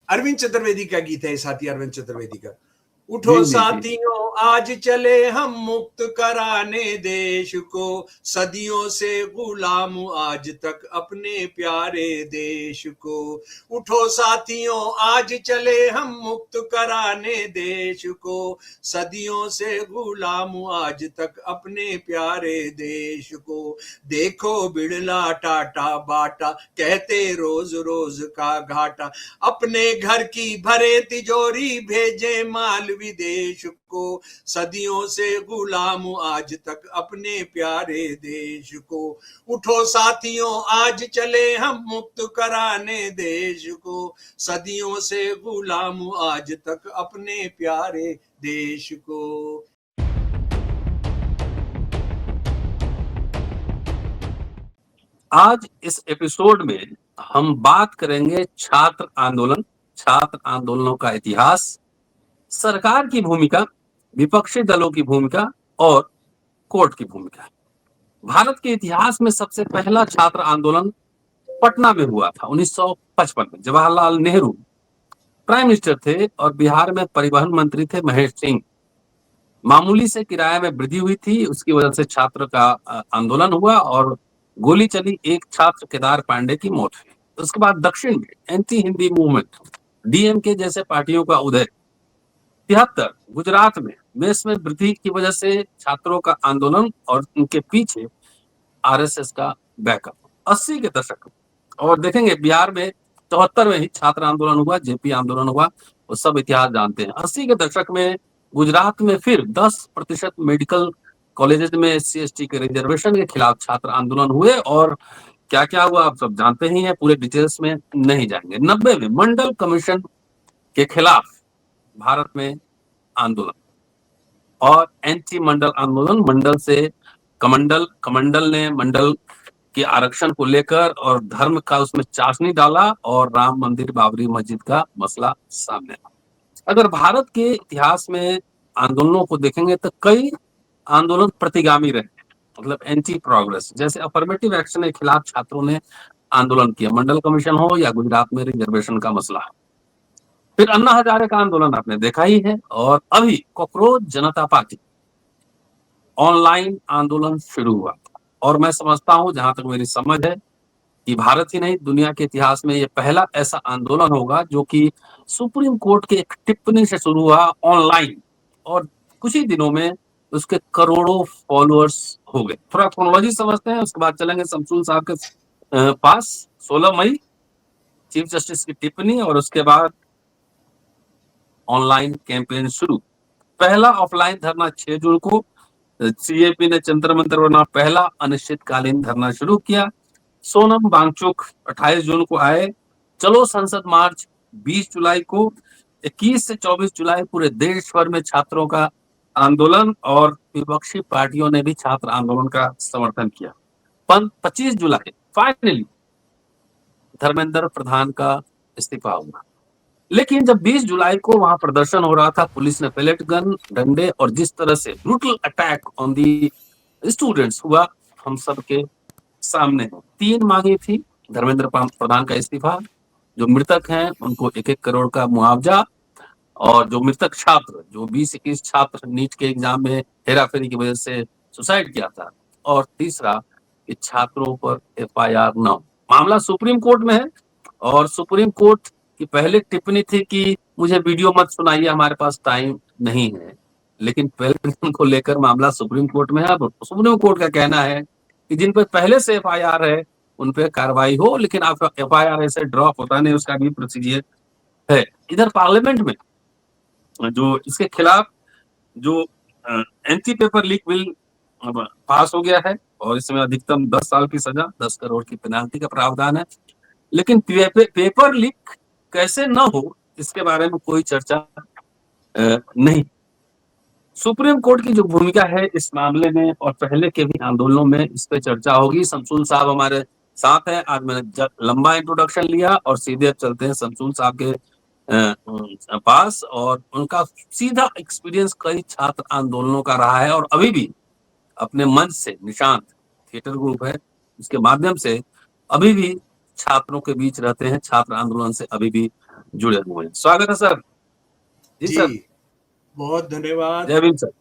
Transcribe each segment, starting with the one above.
अरविंद चतुर्वेदी का गीत है, साथी अरविंद चतुर्वेदी का। उठो जी, जी, जी। साथियों आज चले हम मुक्त कराने देश को, सदियों से गुलाम आज तक अपने प्यारे देश को। उठो साथियों आज चले हम मुक्त कराने देश को, सदियों से गुलाम आज तक अपने प्यारे देश को। देखो बिड़ला टाटा बाटा कहते रोज रोज का घाटा, अपने घर की भरे तिजोरी भेजे माल विदेश को, सदियों से गुलाम आज तक अपने प्यारे देश को। उठो साथियों आज चले हम मुक्त कराने देश को, सदियों से गुलाम आज तक अपने प्यारे देश को। आज इस एपिसोड में हम बात करेंगे छात्र आंदोलनों का इतिहास, सरकार की भूमिका, विपक्षी दलों की भूमिका और कोर्ट की भूमिका। भारत के इतिहास में सबसे पहला छात्र आंदोलन पटना में हुआ था 1955 में। जवाहरलाल नेहरू प्राइम मिनिस्टर थे और बिहार में परिवहन मंत्री थे महेश सिंह। मामूली से किराए में वृद्धि हुई थी, उसकी वजह से छात्र का आंदोलन हुआ और गोली चली, एक छात्र केदार पांडे की मौत हुई। उसके बाद दक्षिण में एंटी हिंदी मूवमेंट, डीएमके जैसे पार्टियों का उदय। 73 गुजरात में मेस में वृद्धि की वजह से छात्रों का आंदोलन और उनके पीछे आरएसएस का बैकअप। 80 के दशक और देखेंगे बिहार में 74 में ही छात्र आंदोलन हुआ, जेपी आंदोलन हुआ, वो सब इतिहास जानते हैं। 80 के दशक में गुजरात में फिर 10% मेडिकल कॉलेजेस में SC/ST के रिजर्वेशन के खिलाफ छात्र आंदोलन हुए और क्या क्या हुआ आप सब जानते ही हैं, पूरे डिटेल्स में नहीं जाएंगे। 90 में मंडल कमीशन के खिलाफ भारत में आंदोलन और एंटी मंडल आंदोलन, मंडल से कमंडल ने मंडल के आरक्षण को लेकर और धर्म का उसमें चाशनी डाला और राम मंदिर बाबरी मस्जिद का मसला सामने आया। अगर भारत के इतिहास में आंदोलनों को देखेंगे तो कई आंदोलन प्रतिगामी रहे, मतलब एंटी प्रोग्रेस। जैसे अफर्मेटिव एक्शन के खिलाफ छात्रों ने आंदोलन किया, मंडल कमीशन हो या गुजरात में रिजर्वेशन का मसला। फिर अन्ना हजारे का आंदोलन आपने देखा ही है और अभी कॉकरोच जनता पार्टी ऑनलाइन आंदोलन शुरू हुआ और मैं समझता हूं, जहां तक मेरी समझ है, कि भारत ही नहीं दुनिया के इतिहास में ये पहला ऐसा आंदोलन होगा जो कि सुप्रीम कोर्ट की एक टिप्पणी से शुरू हुआ ऑनलाइन और कुछ ही दिनों में उसके करोड़ों फॉलोअर्स हो गए। थोड़ा क्रोनोलॉजी समझते हैं, उसके बाद चलेंगे शमसूल साहब के पास। 16 मई चीफ जस्टिस की टिप्पणी और उसके बाद ऑनलाइन कैंपेन शुरू। पहला ऑफलाइन धरना 6 जून को सीएपी ने जंतर मंतर बना पहला अनिश्चितकालीन धरना शुरू किया। सोनम वांगचुक 28 जून को आए। चलो संसद मार्च 20 जुलाई को। 21 से 24 जुलाई पूरे देश भर में छात्रों का आंदोलन और विपक्षी पार्टियों ने भी छात्र आंदोलन का समर्थन किया। 25 जुलाई फाइनली धर्मेंद्र प्रधान का इस्तीफा हुआ। लेकिन जब 20 जुलाई को वहां प्रदर्शन हो रहा था, पुलिस ने पेलेट गन, डंडे और जिस तरह से brutal attack on the students हुआ, हम सबके सामने है। 3 मांगी थी धर्मेंद्र प्रधान का इस्तीफा, जो मृतक हैं उनको 1-1 करोड़ का मुआवजा, और जो मृतक छात्र, जो 20-21 छात्र नीट के एग्जाम में हेराफेरी की वजह से सुसाइड किया था, और तीसरा कि छात्रों पर FIR न हो। मामला सुप्रीम कोर्ट में है और सुप्रीम कोर्ट की पहले टिप्पणी थी कि मुझे वीडियो मत सुनाइए, हमारे पास टाइम नहीं है। लेकिन पहले को लेकर मामला सुप्रीम कोर्ट में है। अब सुप्रीम कोर्ट का कहना है कि जिन पर पहले से FIR है उन पर कार्रवाई हो, लेकिन FIR ऐसे ड्रॉप होता नहीं, उसका भी प्रोसीजर है। इधर पार्लियामेंट में जो इसके खिलाफ जो anti paper leak bill pass हो गया है और इसमें अधिकतम 10 साल की सजा, 10 करोड़ की पेनाल्टी का प्रावधान है। लेकिन पेपर लीक कैसे न हो इसके बारे में कोई चर्चा नहीं। सुप्रीम कोर्ट की जो भूमिका है इस मामले में और पहले के भी आंदोलनों में, इस पे चर्चा होगी। शमसूल साहब हमारे साथ हैं। आज मैंने लंबा इंट्रोडक्शन लिया और सीधे अब चलते हैं शमसूल साहब के पास, और उनका सीधा एक्सपीरियंस कई छात्र आंदोलनों का रहा है और अभी भी अपने मंच से, निशांत थिएटर ग्रुप है, उसके माध्यम से अभी भी छात्रों के बीच रहते हैं, छात्र आंदोलन से अभी भी जुड़े हुए हैं। स्वागत है सर। जी जी, सर। बहुत धन्यवाद। जय भीम सर।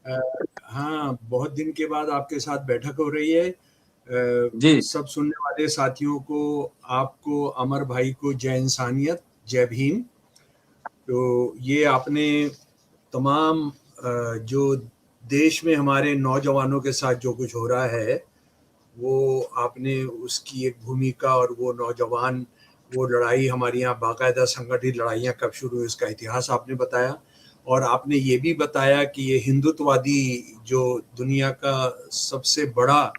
हाँ, बहुत दिन के बाद आपके साथ बैठक हो रही है। जी। सब सुनने वाले साथियों को, आपको, अमर भाई को जय इंसानियत, जय भीम। तो ये आपने तमाम जो देश में हमारे नौजवानों के साथ जो कुछ हो रहा है, वो आपने उसकी एक भूमिका और वो नौजवान, वो लड़ाई हमारे यहाँ बाकायदा संगठित लड़ाइयाँ कब शुरू हुई, इसका इतिहास आपने बताया। और आपने ये भी बताया कि ये हिंदुत्ववादी जो दुनिया का सबसे बड़ा,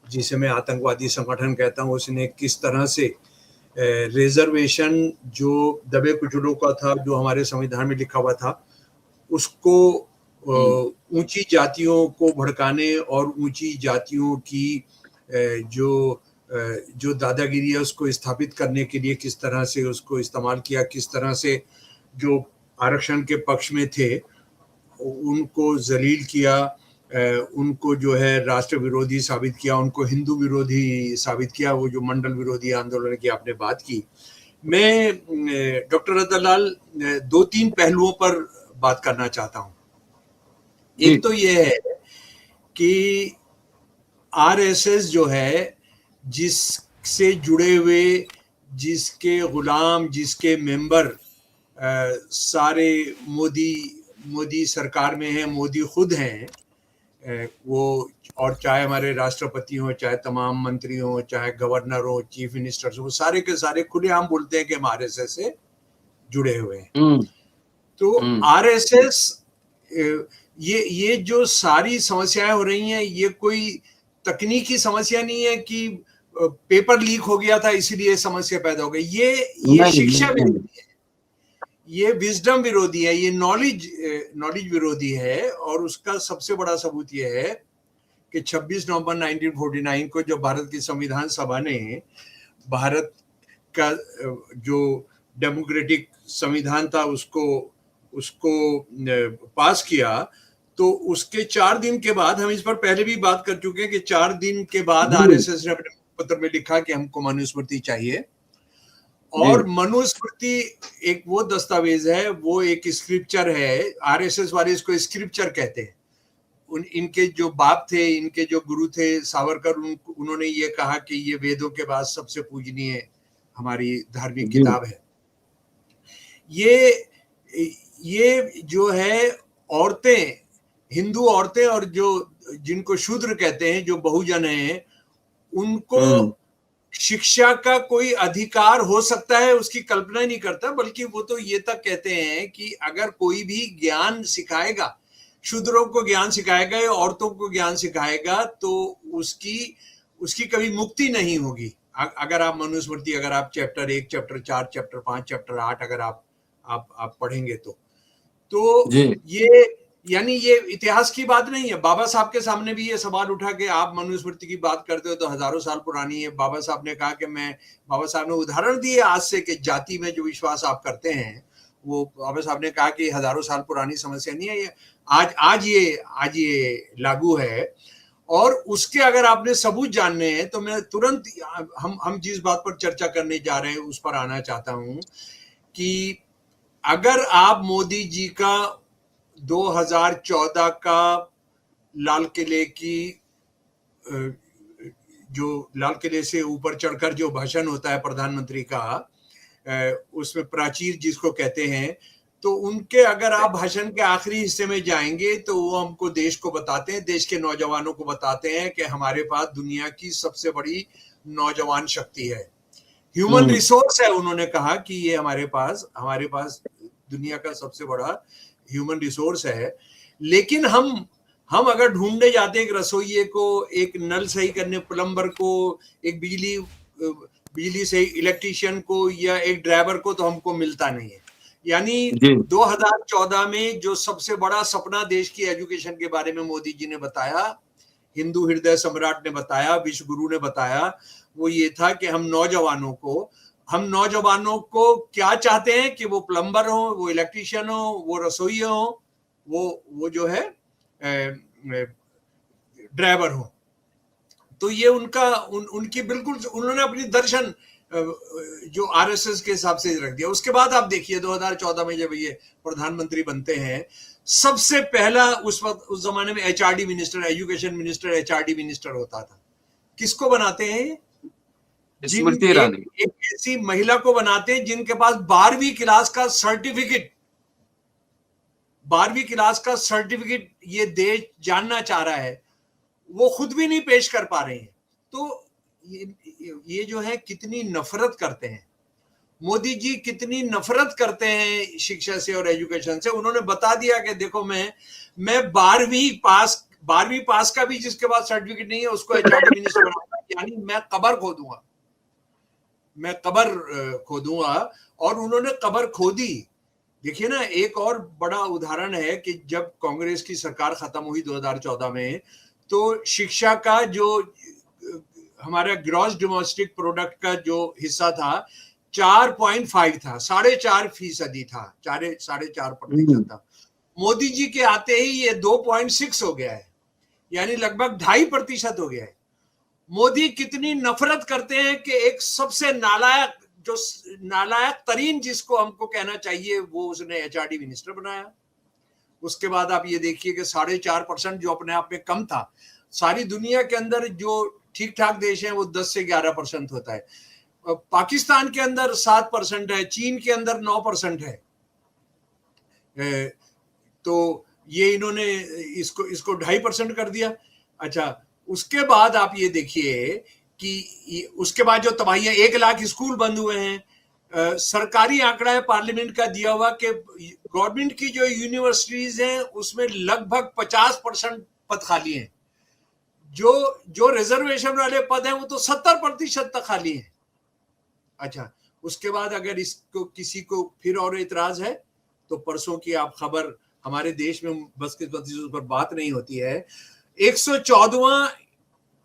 जिसे मैं आतंकवादी संगठन कहता हूँ, उसने किस तरह से रिजर्वेशन जो दबे कुचलों का था, जो हमारे संविधान में लिखा हुआ था, उसको ऊंची जातियों को भड़काने और ऊंची जातियों की जो दादागिरी है उसको स्थापित करने के लिए किस तरह से उसको इस्तेमाल किया, किस तरह से जो आरक्षण के पक्ष में थे उनको जलील किया, उनको जो है राष्ट्र विरोधी साबित किया, उनको हिंदू विरोधी साबित किया। वो जो मंडल विरोधी आंदोलन की आपने बात की, मैं डॉक्टर रतनलाल 2-3 पहलुओं पर बात करना चाहता हूं। एक तो ये है कि आरएसएस जो है, जिससे जुड़े हुए, जिसके गुलाम, जिसके मेंबर सारे मोदी सरकार में हैं, मोदी खुद हैं, वो, और चाहे हमारे राष्ट्रपति हो, चाहे तमाम मंत्री हो, चाहे गवर्नर हो, चीफ मिनिस्टर हो, सारे के सारे खुलेआम बोलते हैं कि हम आरएसएस से जुड़े हुए हैं। तो आरएसएस, ये जो सारी समस्याएं हो रही हैं, ये कोई तकनीकी समस्या नहीं है कि पेपर लीक हो गया था इसीलिए समस्या पैदा हो गई। ये शिक्षा विरोधी है, ये विजडम विरोधी है, ये नॉलेज विरोधी है। और उसका सबसे बड़ा सबूत ये है कि 26 नवंबर 1949 को जब भारत की संविधान सभा ने भारत का जो डेमोक्रेटिक संविधान था उसको पास किया, तो उसके 4 दिन के बाद, हम इस पर पहले भी बात कर चुके हैं कि 4 दिन के बाद आरएसएस ने अपने पत्र में लिखा कि हमको मनुस्मृति चाहिए। और मनुस्मृति एक वो दस्तावेज है, वो एक स्क्रिप्चर है। आरएसएस वाले इसको स्क्रिप्चर कहते हैं। इनके जो बाप थे, इनके जो गुरु थे सावरकर, उन्होंने ये कहा कि ये वेदों के बाद सबसे पूजनीय हमारी धार्मिक किताब है। ये जो है औरतें, हिंदू औरतें, और जो जिनको शूद्र कहते हैं, जो बहुजन हैं, उनको शिक्षा का कोई अधिकार हो सकता है, उसकी कल्पना ही नहीं करता। बल्कि वो तो ये तक कहते हैं कि अगर कोई भी ज्ञान सिखाएगा, शूद्रों को ज्ञान सिखाएगा या औरतों को ज्ञान सिखाएगा, तो उसकी कभी मुक्ति नहीं होगी। अगर आप मनुस्मृति, अगर आप चैप्टर 1, चैप्टर 4, चैप्टर 5, चैप्टर 8 अगर आप पढ़ेंगे तो ये, यानी ये इतिहास की बात नहीं है। बाबा साहब के सामने भी ये सवाल उठा कि आप मनुस्मृति की बात करते हो तो हजारों साल पुरानी है। बाबा साहब ने कहा कि बाबा साहब ने उदाहरण दिए आज से कि जाति में जो विश्वास आप करते हैं, वो बाबा साहब ने कहा कि हजारों साल पुरानी समस्या नहीं है, ये आज ये लागू है। और उसके अगर आपने सबूत जानने हैं तो मैं तुरंत, हम जिस बात पर चर्चा करने जा रहे हैं उस पर आना चाहता हूं कि अगर आप मोदी जी का 2014 का लाल किले की, जो लाल किले से ऊपर चढ़कर जो भाषण होता है प्रधानमंत्री का, उसमें प्राचीर जिसको कहते हैं, तो उनके अगर आप भाषण के आखिरी हिस्से में जाएंगे तो वो हमको देश को बताते हैं, देश के नौजवानों को बताते हैं कि हमारे पास दुनिया की सबसे बड़ी नौजवान शक्ति है, ह्यूमन रिसोर्स है। उन्होंने कहा कि ये हमारे पास दुनिया का सबसे बड़ा ह्यूमन रिसोर्स है। लेकिन हम अगर ढूंढने जाते हैं एक रसोइये को, एक नल सही करने प्लम्बर को, एक बिजली से इलेक्ट्रीशियन को, या एक ड्राइवर को, तो हमको मिलता नहीं है। यानी 2014 में जो सबसे बड़ा सपना देश की एजुकेशन के बारे में मोदी जी ने बताया, हिंदू हृदय सम्राट ने बताया, विश्व गुरु ने बताया, वो ये था कि हम नौजवानों को क्या चाहते हैं कि वो प्लम्बर हो, वो इलेक्ट्रीशियन हो, वो रसोइया हो, वो जो है ड्राइवर हो। तो ये उनकी बिल्कुल, उन्होंने अपनी दर्शन जो आरएसएस के हिसाब से रख दिया। उसके बाद आप देखिए 2014 में जब ये प्रधानमंत्री बनते हैं, सबसे पहला उस वक्त उस जमाने में HRD minister, education minister HRD minister होता था। किसको बनाते हैं? स्मृति ईरानी। एक ऐसी महिला को बनाते हैं जिनके पास 12वीं क्लास का सर्टिफिकेट, 12वीं क्लास का सर्टिफिकेट ये देश जानना चाह रहा है, वो खुद भी नहीं पेश कर पा रहे हैं। तो ये जो है कितनी नफरत करते हैं मोदी जी, कितनी नफरत करते हैं शिक्षा से और एजुकेशन से। उन्होंने बता दिया कि देखो मैं 12वीं पास का भी जिसके पास सर्टिफिकेट नहीं है उसको एचआरडी मिनिस्टर बनाऊंगा, यानी मैं कब्र खोदूंगा। और उन्होंने कब्र खोदी। देखिए ना, एक और बड़ा उदाहरण है कि जब कांग्रेस की सरकार खत्म हुई 2014 में, तो शिक्षा का जो हमारा ग्रॉस डोमेस्टिक प्रोडक्ट का जो हिस्सा था 4.5 था, 4.5% था, 4.5% था। मोदी जी के आते ही ये 2.6 हो गया है, यानी लगभग 2.5% हो गया है। मोदी कितनी नफरत करते हैं कि एक सबसे नालायक तरीन जिसको हमको कहना चाहिए वो उसने एचआरडी मिनिस्टर बनाया। उसके बाद आप ये देखिए कि 4.5% जो अपने आप में कम था, सारी दुनिया के अंदर जो ठीक ठाक देश हैं वो 10 से 11% होता है। पाकिस्तान के अंदर 7% है, चीन के अंदर 9% है। तो ये इन्होंने इसको 2.5% कर दिया। अच्छा, उसके बाद आप ये देखिए कि उसके बाद जो तबाहियां, 1 लाख स्कूल बंद हुए हैं। सरकारी आंकड़ा है पार्लियामेंट का दिया हुआ कि गवर्नमेंट की जो यूनिवर्सिटीज हैं उसमें लगभग 50% पद खाली हैं। जो रिजर्वेशन वाले पद हैं वो तो 70% तक खाली हैं। अच्छा, उसके बाद अगर इसको किसी को फिर और इतराज है तो परसों की आप खबर, हमारे देश में बस किस्मती उस पर बात नहीं होती है, 114वां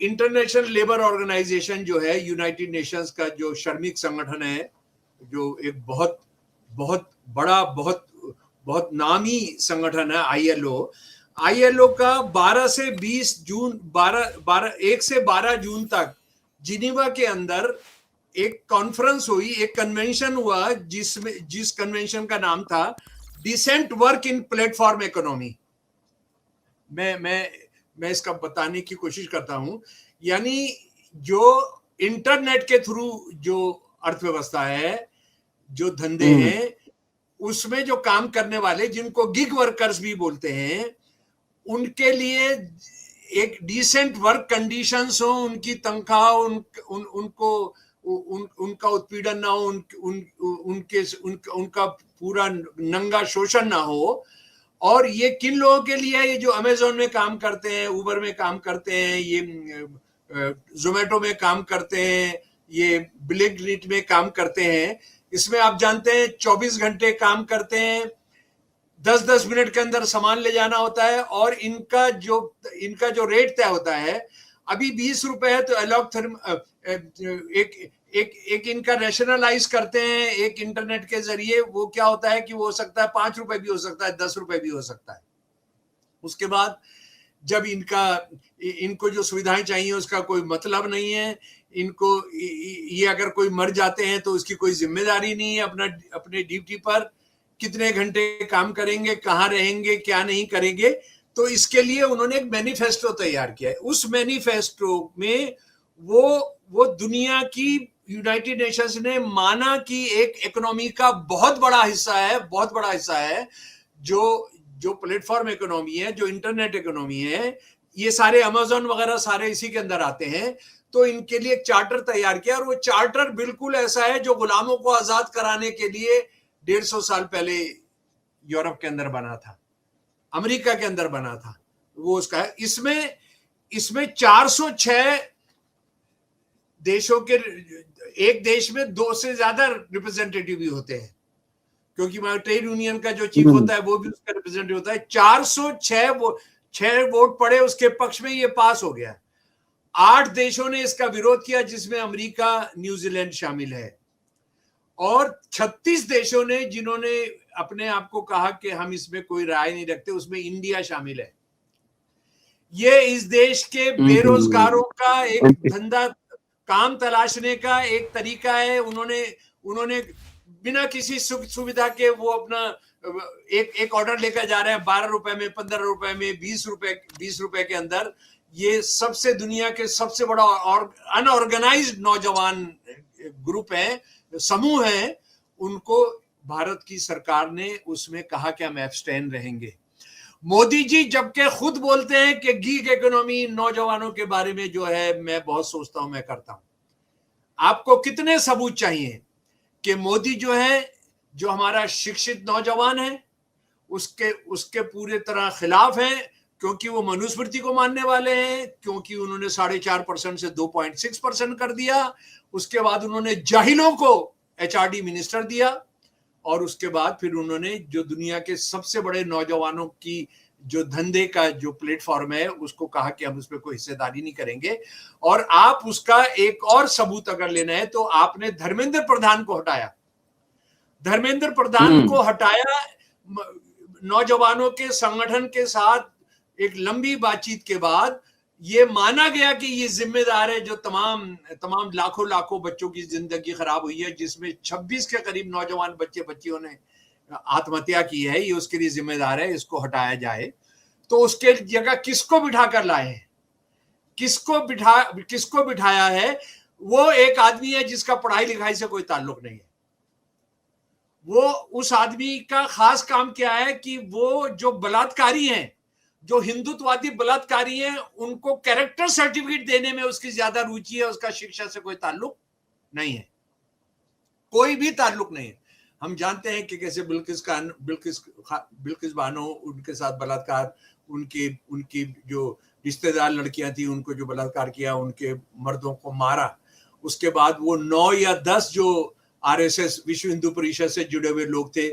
इंटरनेशनल लेबर ऑर्गेनाइजेशन जो है, यूनाइटेड नेशंस का जो श्रमिक संगठन है, जो एक बहुत बहुत बड़ा बहुत नामी संगठन है, आईएलओ का 1 से 12 जून तक जिनीवा के अंदर एक कॉन्फ्रेंस हुई, एक कन्वेंशन हुआ जिस कन्वेंशन का नाम था decent work in platform economy. मैं इसका बताने की कोशिश करता हूं, यानी जो इंटरनेट के थ्रू जो अर्थव्यवस्था है, जो धंधे हैं, उसमें जो काम करने वाले जिनको गिग वर्कर्स भी बोलते हैं, उनके लिए एक डिसेंट वर्क कंडीशंस हो, उनकी तनख्वाह उनको उनका उत्पीड़न ना हो, उनका पूरा नंगा शोषण ना हो। और ये किन लोगों के लिए है? ये जो अमेजोन में काम करते हैं, उबर में काम करते हैं, ये जोमेटो में काम करते हैं, ये ब्लिंकिट में काम करते हैं। इसमें आप जानते हैं 24 घंटे काम करते हैं, 10-10 मिनट के अंदर सामान ले जाना होता है, और इनका जो रेट तय होता है, अभी 20 रुपए है तो एक इनका रैशनलाइज करते हैं एक इंटरनेट के जरिए। वो क्या होता है कि वो हो सकता है 5 रुपए भी हो सकता है, 10 रुपए भी हो सकता है। उसके बाद जब इनको जो सुविधाएं चाहिए उसका कोई मतलब नहीं है, इनको ये अगर कोई मर जाते हैं तो उसकी कोई जिम्मेदारी नहीं है अपने ड्यूटी पर, कितने घंटे काम करेंगे, कहाँ रहेंगे, क्या नहीं करेंगे। तो इसके लिए उन्होंने एक मैनिफेस्टो तैयार किया है। उस मैनिफेस्टो में वो दुनिया की यूनाइटेड नेशंस ने माना कि एक इकोनॉमी का बहुत बड़ा हिस्सा है जो प्लेटफॉर्म इकोनॉमी है, जो इंटरनेट इकोनॉमी है, ये सारे अमेज़न वगैरह सारे इसी के अंदर आते हैं। तो इनके लिए एक चार्टर तैयार किया, और वो चार्टर बिल्कुल ऐसा है जो गुलामों को आजाद कराने के लिए 150 साल पहले यूरोप के अंदर बना था, अमेरिका के अंदर बना था, वो उसका है। इसमें 406 देशों के, एक देश में 2 से ज्यादा रिप्रेजेंटेटिव भी होते हैं, क्योंकि ट्रेड यूनियन का जो चीफ होता है वो भी उसका रिप्रेजेंटेटिव होता है। 406 वोट पड़े उसके पक्ष में, ये पास हो गया। 8 देशों ने इसका विरोध किया, जिसमें अमेरिका, न्यूजीलैंड शामिल है, और 36 देशों ने जिन्होंने अपने आप को कहा कि हम इसमें कोई राय नहीं रखते, उसमें इंडिया शामिल है। ये इस देश के बेरोजगारों का एक धंधा काम तलाशने का एक तरीका है। उन्होंने बिना किसी सुख सुविधा के वो अपना एक ऑर्डर लेकर जा रहे हैं 12 रुपए में, 15 रुपए में, 20 रुपए के अंदर। ये सबसे दुनिया के सबसे बड़ा और अनऑर्गेनाइज्ड नौजवान ग्रुप है, समूह है। उनको भारत की सरकार ने उसमें कहा कि हम एब्सटेन रहेंगे। मोदी जी जबकि खुद बोलते हैं कि गीग इकोनॉमी नौजवानों के बारे में जो है मैं बहुत सोचता हूं, मैं करता हूं। आपको कितने सबूत चाहिए कि मोदी जो है, जो हमारा शिक्षित नौजवान है, उसके पूरे तरह खिलाफ है, क्योंकि वो मनुस्मृति को मानने वाले हैं, क्योंकि उन्होंने 4.5% से 2.6% कर दिया। उसके बाद उन्होंने जाहिलों को HRD मिनिस्टर दिया, और उसके बाद फिर उन्होंने जो दुनिया के सबसे बड़े नौजवानों की जो धंधे का जो प्लेटफॉर्म है उसको कहा कि हम उसमें कोई हिस्सेदारी नहीं करेंगे। और आप उसका एक और सबूत अगर लेना है तो आपने धर्मेंद्र प्रधान को हटाया। धर्मेंद्र प्रधान को हटाया नौजवानों के संगठन के साथ एक लंबी बातचीत के बाद। ये माना गया कि ये जिम्मेदार है जो तमाम लाखों बच्चों की जिंदगी खराब हुई है, जिसमें 26 के करीब नौजवान बच्चियों ने आत्महत्या की है, ये उसके लिए जिम्मेदार है, इसको हटाया जाए। तो उसके जगह किसको बिठा कर लाए हैं? किसको बिठाया है? वो एक आदमी है जिसका पढ़ाई लिखाई से कोई ताल्लुक नहीं है। वो उस आदमी का खास काम क्या है कि वो जो बलात्कारी हैं, जो हिंदुत्ववादी बलात्कारी हैं, उनको कैरेक्टर सर्टिफिकेट देने में उसकी ज्यादा रुचि है। उसका शिक्षा से कोई ताल्लुक नहीं है, कोई भी ताल्लुक नहीं है। हम जानते हैं कि कैसे बिल्किस बानो, उनके साथ बलात्कार, उनकी जो रिश्तेदार लड़कियां थी उनको जो बलात्कार किया, उनके मर्दों को मारा। उसके बाद वो 9 या 10 जो RSS विश्व हिंदू परिषद से जुड़े हुए लोग थे,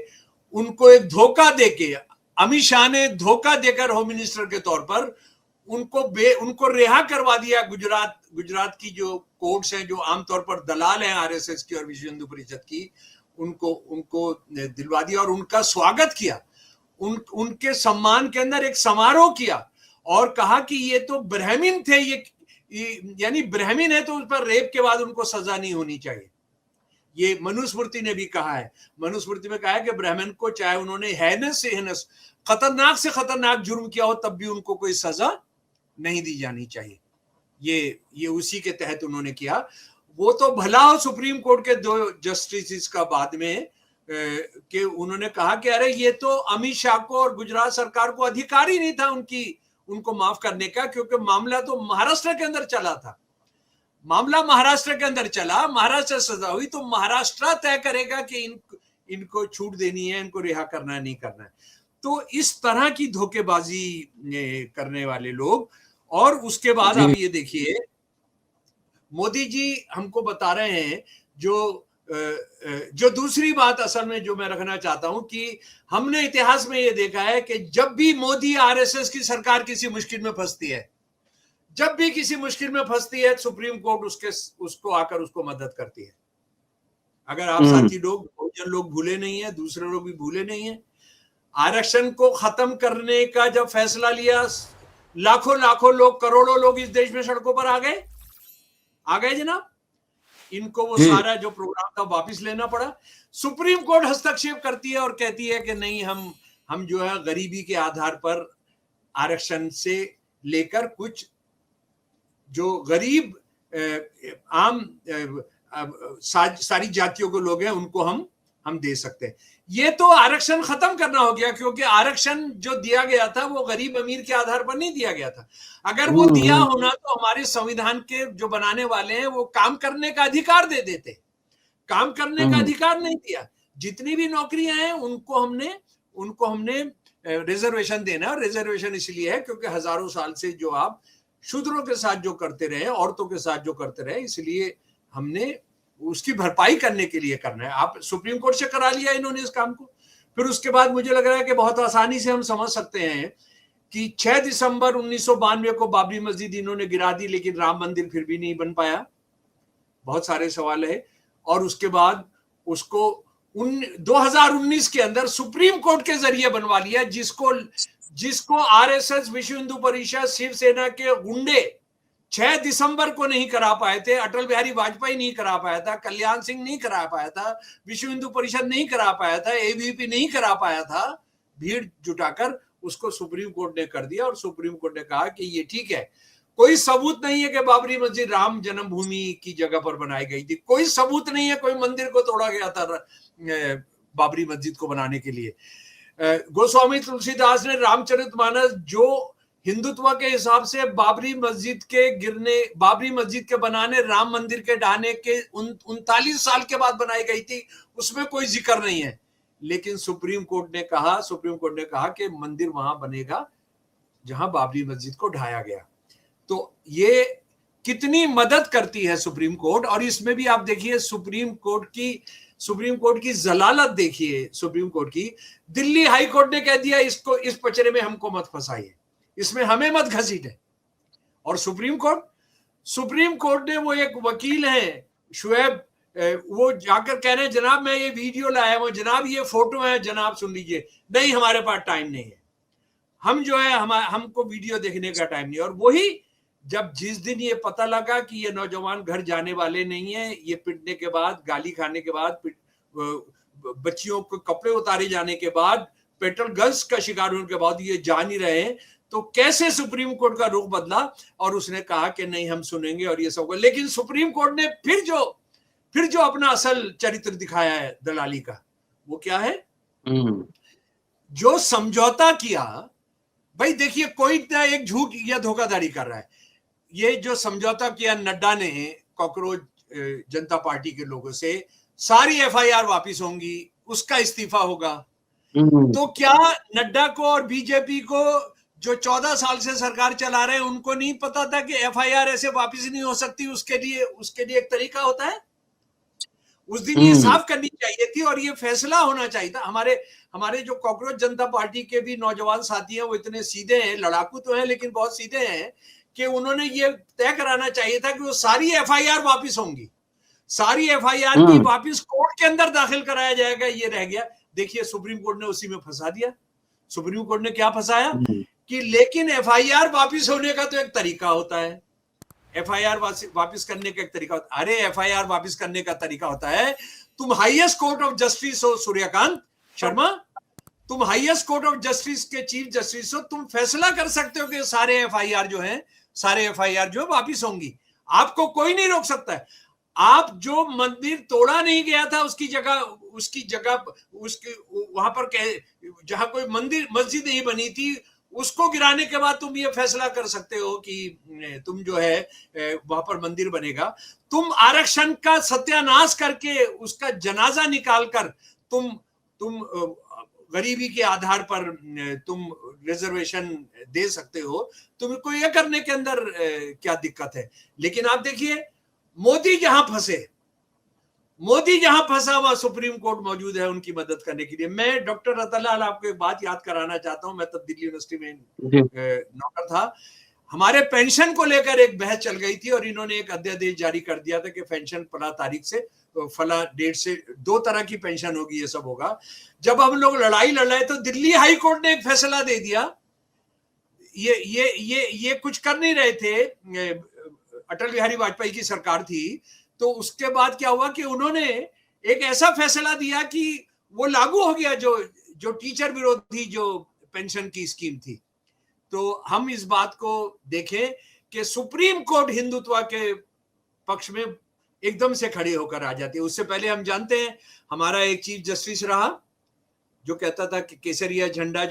उनको एक धोखा देके, अमित शाह ने धोखा देकर होम मिनिस्टर के तौर पर उनको रिहा करवा दिया। गुजरात की जो कोर्ट्स हैं, जो आमतौर पर दलाल हैं RSS की और विश्व हिंदू परिषद की, उनको दिलवा दिया और उनका स्वागत किया। उनके सम्मान के अंदर एक समारोह किया और कहा कि ये तो ब्राह्मण थे, यानी ब्राह्मण है तो उस पर रेप के बाद उनको सजा नहीं होनी चाहिए। ये मनुस्मृति ने भी कहा है। मनुस्मृति में कहा है कि ब्राह्मण को चाहे उन्होंने हैनस से हैनस, खतरनाक से खतरनाक जुर्म किया हो, तब भी उनको कोई सजा नहीं दी जानी चाहिए। ये उसी के तहत उन्होंने किया। वो तो भला हो सुप्रीम कोर्ट के 2 जस्टिस का बाद में कि उन्होंने कहा कि अरे ये तो अमित शाह को और गुजरात सरकार को अधिकार ही नहीं था उनको माफ करने का, क्योंकि मामला तो महाराष्ट्र के अंदर चला था। मामला महाराष्ट्र के अंदर चला, महाराष्ट्र सजा हुई, तो महाराष्ट्र तय करेगा कि इनको छूट देनी है, इनको रिहा करना है, नहीं करना है। तो इस तरह की धोखेबाजी करने वाले लोग। और उसके बाद आप ये देखिए, मोदी जी हमको बता रहे हैं जो दूसरी बात असल में जो मैं रखना चाहता हूं कि हमने इतिहास में ये देखा है कि जब भी मोदी RSS की सरकार किसी मुश्किल में फंसती है, जब भी किसी मुश्किल में फंसती है, सुप्रीम कोर्ट उसको आकर उसको मदद करती है। अगर आप साथी लोग, बहुजन लोग भूले नहीं है, दूसरे लोग भी भूले नहीं है, आरक्षण को खत्म करने का जब फैसला लिया, लाखों लोग, करोड़ों लोग इस देश में सड़कों पर आ गए जनाब। इनको वो सारा जो प्रोग्राम था वापस लेना पड़ा। सुप्रीम कोर्ट हस्तक्षेप करती है और कहती है कि नहीं, हम जो है गरीबी के आधार पर आरक्षण से लेकर कुछ जो गरीब आम सारी जातियों के लोग हैं उनको हम दे सकते हैं। ये तो आरक्षण खत्म करना हो गया, क्योंकि आरक्षण जो दिया गया था वो गरीब अमीर के आधार पर नहीं दिया गया था। अगर वो दिया होना तो हमारे संविधान के जो बनाने वाले हैं वो काम करने का अधिकार दे देते। काम करने का अधिकार नहीं दिया। जितनी भी नौकरियां हैं उनको हमने रिजर्वेशन देना है। रिजर्वेशन इसलिए है क्योंकि हजारों साल से जो आप शूद्रों के साथ जो करते रहे, औरतों के साथ जो करते रहे, इसलिए हमने उसकी भरपाई करने के लिए करना है। आप सुप्रीम कोर्ट से करा लिया इन्होंने इस काम को। फिर उसके बाद मुझे लग रहा है कि बहुत आसानी से हम समझ सकते हैं कि 6 दिसंबर 1992 को बाबरी मस्जिद इन्होंने गिरा दी, लेकिन राम मंदिर फिर भी नहीं बन पाया। बहुत सारे सवाल है। और उसके बाद उसको 2019 के अंदर सुप्रीम कोर्ट के जरिए बनवा लिया, जिसको RSS, विश्व हिंदू परिषद, शिवसेना के गुंडे 6 दिसंबर को नहीं करा पाए थे, अटल बिहारी वाजपेयी नहीं करा पाया था, कल्याण सिंह नहीं करा पाया था, विश्व हिंदू परिषद नहीं करा पाया था, एबीवीपी नहीं करा पाया था, भीड़ जुटाकर उसको सुप्रीम कोर्ट ने कर दिया। और सुप्रीम कोर्ट ने कहा कि ये ठीक है, कोई सबूत नहीं है कि बाबरी मस्जिद राम जन्मभूमि की जगह पर बनाई गई थी, कोई सबूत नहीं है कोई मंदिर को तोड़ा गया था बाबरी मस्जिद को बनाने के लिए। गोस्वामी तुलसीदास ने रामचरितमानस, जो हिंदुत्व के हिसाब से बाबरी मस्जिद के बनाने, राम मंदिर के ढाने के 39 साल के बाद बनाई गई थी, उसमें कोई जिक्र नहीं है। लेकिन सुप्रीम कोर्ट ने कहा कि मंदिर वहां बनेगा जहां बाबरी मस्जिद को ढाया गया। तो ये कितनी मदद करती है सुप्रीम कोर्ट। और इसमें भी आप देखिए सुप्रीम कोर्ट की जलालत देखिए। सुप्रीम कोर्ट की, दिल्ली हाई कोर्ट ने कह दिया इसको, इस पचड़े में हमको मत फंसाइए, इसमें हमें मत घसीटे। और सुप्रीम कोर्ट ने, वो एक वकील है शुएब, वो जाकर कह रहे हैं जनाब मैं ये वीडियो लाया हूं, जनाब ये फोटो है, जनाब सुन लीजिए। नहीं, हमारे पास टाइम नहीं है, हम जो है हमको वीडियो देखने का टाइम नहीं। और वही जिस दिन ये पता लगा कि ये नौजवान घर जाने वाले नहीं है, ये पिटने के बाद, गाली खाने के बाद, बच्चियों को कपड़े उतारे जाने के बाद, पेट्रोल गन्स का शिकार होने के बाद ये जा नहीं रहे हैं, तो कैसे सुप्रीम कोर्ट का रुख बदला और उसने कहा कि नहीं हम सुनेंगे और ये सब। लेकिन सुप्रीम कोर्ट ने फिर जो अपना असल चरित्र दिखाया है दलाली का, वो क्या है? जो समझौता किया, भाई देखिए कोई ना एक झूठ या धोखाधड़ी कर रहा है। ये जो समझौता किया नड्डा ने कॉकरोच जनता पार्टी के लोगों से, सारी एफआईआर वापिस होंगी, उसका इस्तीफा होगा। तो क्या नड्डा को और बीजेपी को, जो 14 साल से सरकार चला रहे हैं, उनको नहीं पता था कि एफआईआर ऐसे वापिस नहीं हो सकती? उसके लिए एक तरीका होता है। उस दिन ये साफ करनी चाहिए थी और ये फैसला होना चाहिए था। हमारे जो कॉकरोच जनता पार्टी के भी नौजवान साथी हैं, वो इतने सीधे हैं, लड़ाकू तो हैं लेकिन बहुत सीधे हैं, कि उन्होंने ये तय कराना चाहिए था कि वो सारी एफआईआर वापिस होंगी, सारी एफआईआर की वापिस कोर्ट के अंदर दाखिल कराया जाएगा। ये रह गया। देखिए सुप्रीम कोर्ट ने उसी में फंसा दिया। सुप्रीम कोर्ट ने क्या फंसाया कि लेकिन एफआईआर वापिस होने का तो एक तरीका होता है, एफआईआर वापिस करने का एक तरीका होता है। अरे एफआईआर वापिस करने का तरीका होता है, तुम हाईएस्ट कोर्ट ऑफ जस्टिस हो सूर्यकांत शर्मा, तुम हाईएस्ट कोर्ट ऑफ जस्टिस के चीफ जस्टिस हो, तुम फैसला कर सकते हो कि सारे एफआईआर जो वापिस होंगी, आपको कोई नहीं रोक सकता है। आप जो मंदिर तोड़ा नहीं गया था उसकी जगह वहां पर जहां कोई मस्जिद नहीं बनी थी, उसको गिराने के बाद तुम ये फैसला कर सकते हो कि तुम जो है वहां पर मंदिर बनेगा। तुम आरक्षण का सत्यानाश करके उसका जनाजा निकालकर तुम गरीबी के आधार पर तुम रिजर्वेशन दे सकते हो। तुमको ये करने के अंदर क्या दिक्कत है? लेकिन आप देखिए मोदी जहां फंसा वहां सुप्रीम कोर्ट मौजूद है उनकी मदद करने के लिए। मैं डॉक्टर रतनलाल आपको एक बात याद कराना चाहता हूं। मैं तब दिल्ली यूनिवर्सिटी में नौकर था। हमारे पेंशन को लेकर एक बहस चल गई थी और इन्होंने एक अध्यादेश जारी कर दिया था कि पेंशन फला तारीख से फला डेट से 2 तरह की पेंशन होगी, ये सब होगा। जब हम लोग लड़ाई लड़ रहे तो दिल्ली हाई कोर्ट ने एक फैसला दे दिया। ये कुछ कर नहीं रहे थे, अटल बिहारी वाजपेयी की सरकार थी। तो उसके बाद क्या हुआ कि उन्होंने एक ऐसा फैसला दिया कि वो लागू हो गया जो टीचर विरोधी जो पेंशन की स्कीम थी। तो हम इस बात को देखें कि सुप्रीम कोर्ट हिंदुत्व के पक्ष में एकदम से खड़ी होकर आ जाती है। उससे पहले हम जानते हैं हमारा एक चीफ जस्टिस रहा जो कहता था कि केसरिया झंडा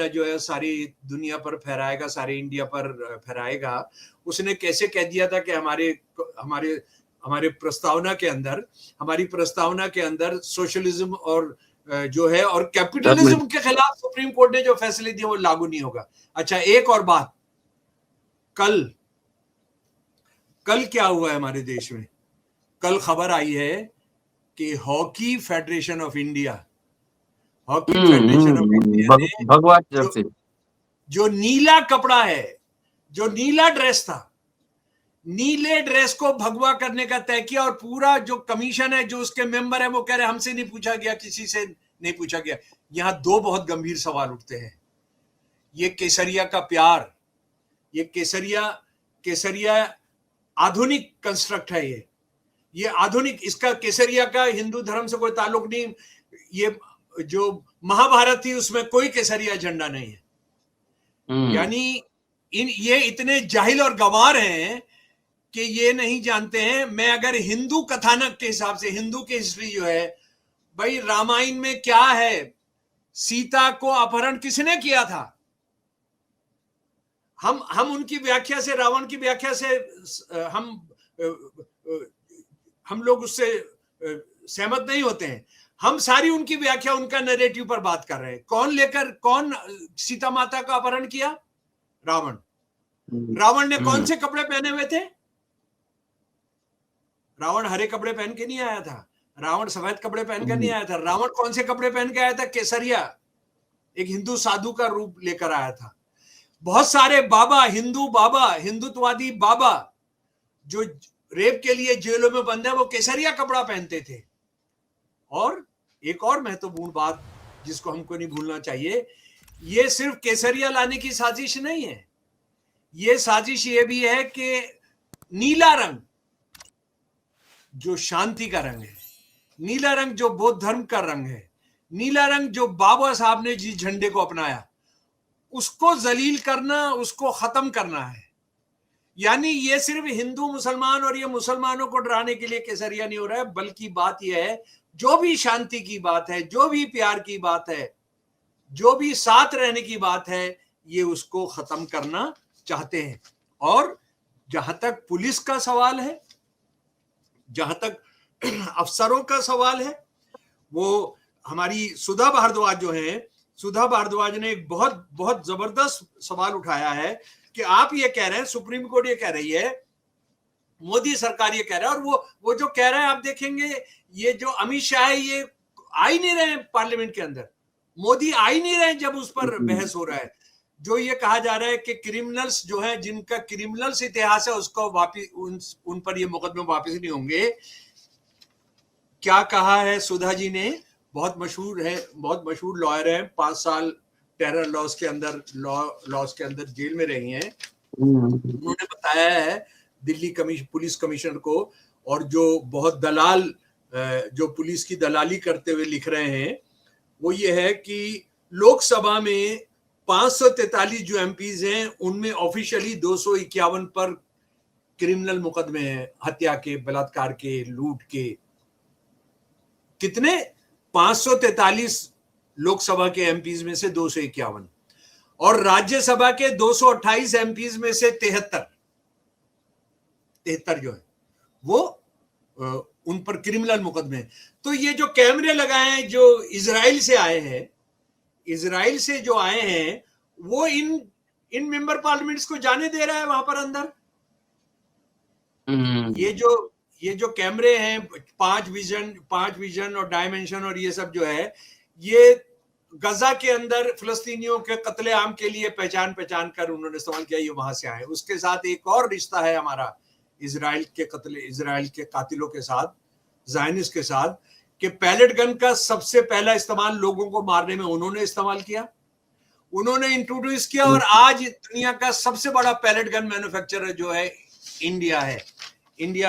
जो है सारी दुनिया पर फहराएगा, सारे इंडिया पर फहराएगा। उसने कैसे कह दिया था कि हमारी प्रस्तावना के अंदर सोशलिज्म और जो है और कैपिटलिज्म के खिलाफ सुप्रीम कोर्ट ने जो फैसले दिए वो लागू नहीं होगा। अच्छा, एक और बात, कल क्या हुआ है हमारे देश में? कल खबर आई है कि हॉकी फेडरेशन ऑफ इंडिया ने जो नीला कपड़ा है, जो नीला ड्रेस था, नीले ड्रेस को भगवा करने का तय किया। और पूरा जो कमीशन है, जो उसके मेंबर है, वो कह रहे हमसे नहीं पूछा गया, किसी से नहीं पूछा गया। यहां 2 बहुत गंभीर सवाल उठते हैं। ये केसरिया का प्यार, ये केसरिया आधुनिक कंस्ट्रक्ट है। ये आधुनिक, इसका केसरिया का हिंदू धर्म से कोई ताल्लुक नहीं। ये जो महाभारत थी उसमें कोई केसरिया झंडा नहीं है। यानी ये इतने जाहिल और गंवार हैं कि ये नहीं जानते हैं। मैं अगर हिंदू कथानक के हिसाब से, हिंदू की हिस्ट्री जो है भाई, रामायण में क्या है, सीता को अपहरण किसने किया था? हम उनकी व्याख्या से, रावण की व्याख्या से हम लोग उससे सहमत नहीं होते हैं। हम सारी उनकी व्याख्या, उनका नैरेटिव पर बात कर रहे हैं। कौन सीता माता का अपहरण किया? रावण। रावण ने कौन से कपड़े पहने हुए थे? रावण हरे कपड़े पहन के नहीं आया था, रावण सफेद कपड़े पहन कर नहीं आया था। रावण कौन से कपड़े पहन के आया था? केसरिया, एक हिंदू साधु का रूप लेकर आया था। बहुत सारे बाबा, हिंदुत्ववादी बाबा जो रेप के लिए जेलों में बंद है, वो केसरिया कपड़ा पहनते थे। और एक और महत्वपूर्ण बात जिसको हमको नहीं भूलना चाहिए, ये सिर्फ केसरिया लाने की साजिश नहीं है। ये साजिश ये भी है कि नीला रंग जो शांति का रंग है, नीला रंग जो बौद्ध धर्म का रंग है, नीला रंग जो बाबा साहब ने जिस झंडे को अपनाया, उसको जलील करना, उसको खत्म करना है। यानी ये सिर्फ हिंदू मुसलमान और ये मुसलमानों को डराने के लिए केसरिया नहीं हो रहा है, बल्कि बात यह है, जो भी शांति की बात है, जो भी प्यार की बात है, जो भी साथ रहने की बात है, ये उसको खत्म करना चाहते हैं। और जहां तक पुलिस का सवाल है, जहां तक अफसरों का सवाल है, वो हमारी सुधा भारद्वाज जो है, सुधा भारद्वाज ने एक बहुत बहुत जबरदस्त सवाल उठाया है कि आप ये कह रहे हैं, सुप्रीम कोर्ट ये कह रही है, मोदी सरकार ये कह रहा है, और वो जो कह रहा है, आप देखेंगे ये जो अमित शाह है, ये आ ही नहीं रहे पार्लियामेंट के अंदर, मोदी आ ही नहीं रहे जब उस पर बहस हो रहा है। जो ये कहा जा रहा है कि क्रिमिनल्स जो है, जिनका क्रिमिनल्स इतिहास है, उसको वापिस उन पर ये मुकदमे वापिस नहीं होंगे। क्या कहा है सुधा जी ने? बहुत मशहूर लॉयर है, 5 साल टेरर लॉस के अंदर जेल में रही हैं। उन्होंने बताया है दिल्ली पुलिस कमिश्नर को, और जो बहुत दलाल जो पुलिस की दलाली करते हुए लिख रहे हैं, वो ये है कि लोकसभा में 543 जो एमपीज हैं, उनमें ऑफिशियली 251 पर क्रिमिनल मुकदमे हैं, हत्या के, बलात्कार के, लूट के। कितने? 543 लोकसभा के एमपीज में से 251, और राज्यसभा के 228 एमपीज में से 73 जो है वो उन पर क्रिमिनल मुकदमे। तो ये जो कैमरे लगाए हैं, जो इजराइल से जो आए हैं, वो इन मेंबर पार्लियामेंट्स को जाने दे रहा है वहां पर अंदर। ये जो कैमरे हैं, 5 विजन और डायमेंशन और ये सब जो है, ये गजा के अंदर फिलिस्तीनियों के कत्लेआम के लिए पहचान कर उन्होंने इस्तेमाल किया, ये वहां से आए। उसके साथ एक और रिश्ता है हमारा इजराइल के कातिलों के साथ, ज़ायनिस्ट के साथ, कि पैलेट गन का सबसे पहला इस्तेमाल लोगों को मारने में उन्होंने इस्तेमाल किया, उन्होंने इंट्रोड्यूस किया। और आज दुनिया का सबसे बड़ा पैलेट गन मैन्युफैक्चरर जो है इंडिया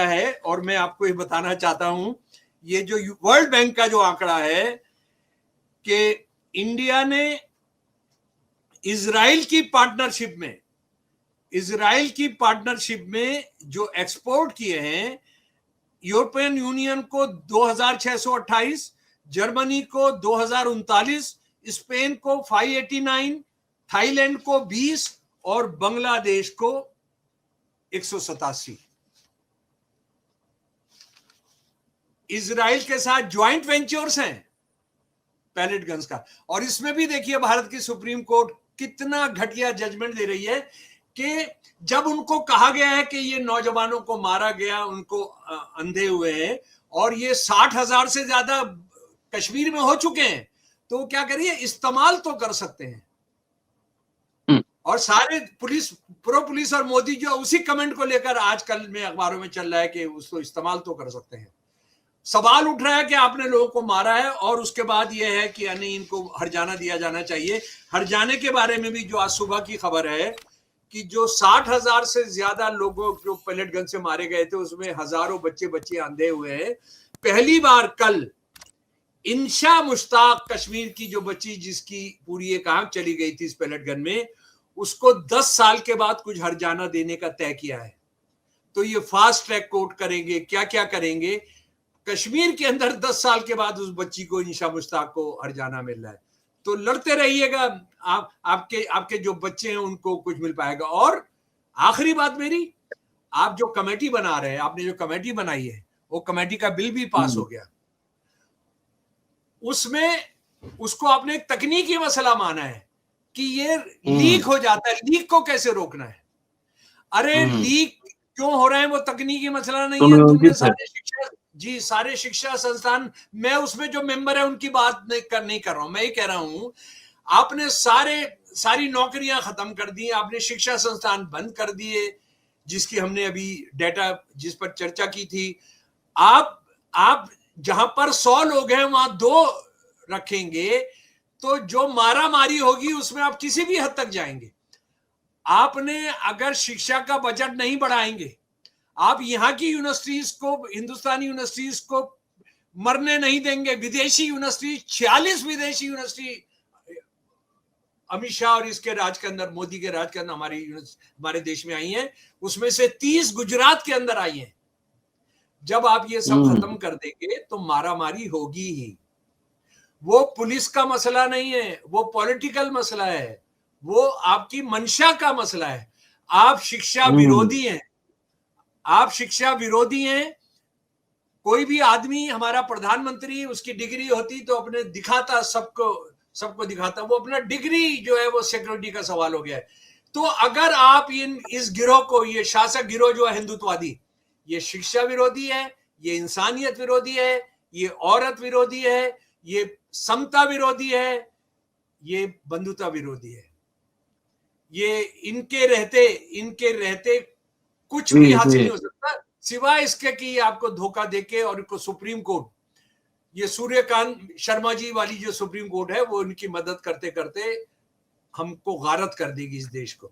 है। और मैं आपको ये बताना चाहता हूं, ये जो वर्ल्ड बैंक का जो आंकड़ा है कि इंडिया ने इजराइल की पार्टनरशिप में जो एक्सपोर्ट किए हैं, यूरोपियन यूनियन को 2628, जर्मनी को 2039, स्पेन को 589, थाईलैंड को 20 और बांग्लादेश को 187। इजराइल के साथ ज्वाइंट वेंचर्स हैं पैलेट गन्स का। और इसमें भी देखिए भारत की सुप्रीम कोर्ट कितना घटिया जजमेंट दे रही है कि जब उनको कहा गया है कि ये नौजवानों को मारा गया, उनको अंधे हुए हैं, और ये 60,000 से ज्यादा कश्मीर में हो चुके हैं, तो क्या करिए, इस्तेमाल तो कर सकते हैं। और सारे प्रो पुलिस और मोदी जो उसी कमेंट को लेकर आजकल में अखबारों में चल रहा है कि उसको इस्तेमाल तो कर सकते हैं। सवाल उठ रहा है कि आपने लोगों को मारा है, और उसके बाद यह है कि यानी इनको हरजाना दिया जाना चाहिए। हरजाने के बारे में भी जो आज सुबह की खबर है कि जो 60,000 से ज्यादा लोगों जो पेलेट गन से मारे गए थे उसमें हजारों बच्चे बच्चे अंधे हुए हैं। पहली बार कल इंशा मुश्ताक, कश्मीर की जो बच्ची जिसकी पूरी एक आंख चली गई थी इस पेलेट गन में, उसको 10 साल के बाद कुछ हर्जाना देने का तय किया है। तो ये फास्ट ट्रैक कोर्ट करेंगे, क्या क्या करेंगे। कश्मीर के अंदर 10 साल के बाद उस बच्ची को, इंशा मुश्ताक को हर्जाना मिल रहा है। तो लड़ते रहिएगा, आपके जो बच्चे हैं उनको कुछ मिल पाएगा। और आखिरी बात मेरी, आप जो कमेटी बना रहे हैं, आपने जो कमेटी बनाई है, वो कमेटी का बिल भी पास हो गया। उसमें उसको आपने एक तकनीकी मसला माना है कि ये लीक हो जाता है, लीक को कैसे रोकना है। अरे लीक क्यों हो रहा है वो तकनीकी मसला नहीं है। तुमने सारे शिक्षा संस्थान, मैं उसमें जो मेंबर है उनकी बात नहीं कर रहा हूं, मैं ये कह रहा हूं आपने सारी नौकरियां खत्म कर दी, आपने शिक्षा संस्थान बंद कर दिए, जिसकी हमने अभी डेटा जिस पर चर्चा की थी। आप जहां पर 100 लोग हैं वहां 2 रखेंगे तो जो मारा मारी होगी उसमें आप किसी भी हद तक जाएंगे। आपने अगर शिक्षा का बजट नहीं बढ़ाएंगे, आप यहां की यूनिवर्सिटीज को, हिंदुस्तानी यूनिवर्सिटीज को मरने नहीं देंगे। विदेशी यूनिवर्सिटी, 46 विदेशी यूनिवर्सिटी अमित शाह और इसके राज के अंदर, मोदी के राज के अंदर हमारे देश में आई हैं, उसमें से 30 गुजरात के अंदर आई हैं। जब आप ये सब खत्म कर देंगे तो मारामारी होगी ही। वो पुलिस का मसला नहीं है, वो पॉलिटिकल मसला है, वो आपकी मंशा का मसला है। आप शिक्षा विरोधी हैं, आप शिक्षा विरोधी हैं। कोई भी आदमी, हमारा प्रधानमंत्री, उसकी डिग्री होती तो अपने दिखाता, सबको दिखाता। वो अपना डिग्री जो है वो सिक्योरिटी का सवाल हो गया है। तो अगर आप इस गिरोह को, ये शासक गिरोह जो है हिंदुत्ववादी, ये शिक्षा विरोधी है, ये इंसानियत विरोधी है, ये औरत विरोधी है, ये समता विरोधी है, ये बंधुता विरोधी है। ये इनके रहते कुछ भी हासिल नहीं हो सकता सिवाय इसके कि आपको धोखा देके और इनको सुप्रीम कोर्ट, ये सूर्यकांत शर्मा जी वाली जो सुप्रीम कोर्ट है, वो इनकी मदद करते करते हमको गारत कर देगी इस देश को।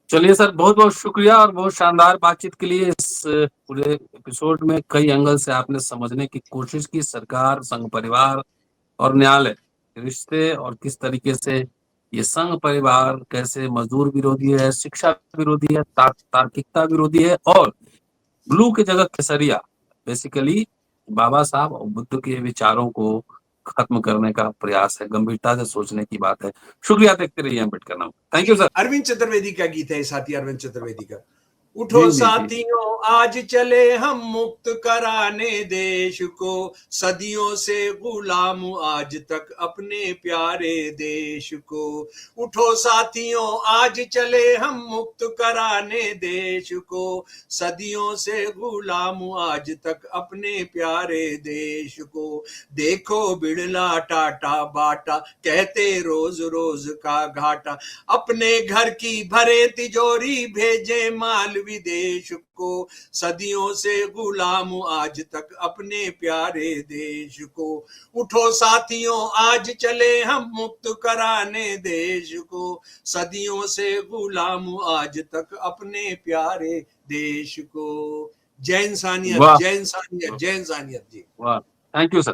चलिए सर, बहुत बहुत शुक्रिया और बहुत शानदार बातचीत के लिए। इस पूरे एपिसोड में कई एंगल से आपने समझने की कोशिश की, सरकार, संघ परिवार और न्यायालय के रिश्ते, और किस तरीके से ये संघ परिवार कैसे मजदूर विरोधी है, शिक्षा विरोधी है, तार्किकता विरोधी है, और ब्लू की जगह केसरिया बेसिकली बाबा साहब और बुद्ध के विचारों को खत्म करने का प्रयास है, गंभीरता से सोचने की बात है। शुक्रिया, देखते रहिए Ambedkar now. Thank you sir. Arvind Chaturvedi का गीत है, साथी अरविंद चतुर्वेदी का। उठो साथियों आज चले हम मुक्त कराने देश को, सदियों से गुलाम आज तक अपने प्यारे देश को। उठो साथियों आज चले हम मुक्त कराने देश को, सदियों से गुलाम आज तक अपने प्यारे देश को। देखो बिड़ला टाटा बाटा कहते रोज रोज का घाटा, अपने घर की भरे तिजोरी भेजे माल विदेश को, सदियों से गुलाम आज तक अपने प्यारे देश को। उठो साथियों आज चले हम मुक्त कराने देश को, सदियों से गुलाम आज तक अपने प्यारे देश को। जय इंसानियत, जय इंसानियत, जय इंसानियत जी। वाह, थैंक यू सर।